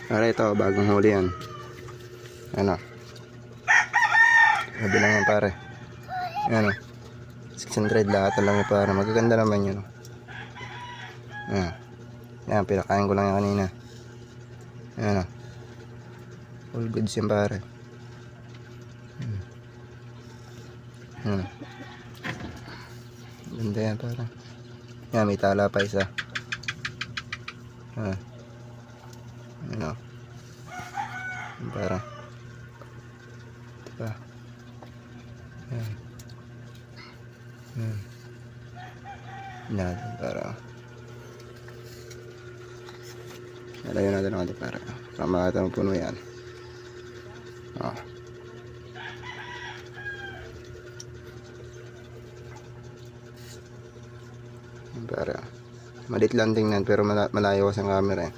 Pare, ito, bagong huli yan. Ano? Sabi lang yan, pare. Ano? 600 lahat lang yan, pare. Magaganda naman yun. Yan, pinakain ko lang yan kanina. Ano? All goods yan, pare. Ano? Ganda yan, pare. Yan, may tala pa isa. Ano? Para. Diba? Yan. Yan, para. Nalayo natin ang ating para. Para puno yan. Para. Malit lang tingnan pero malayo sa camera eh.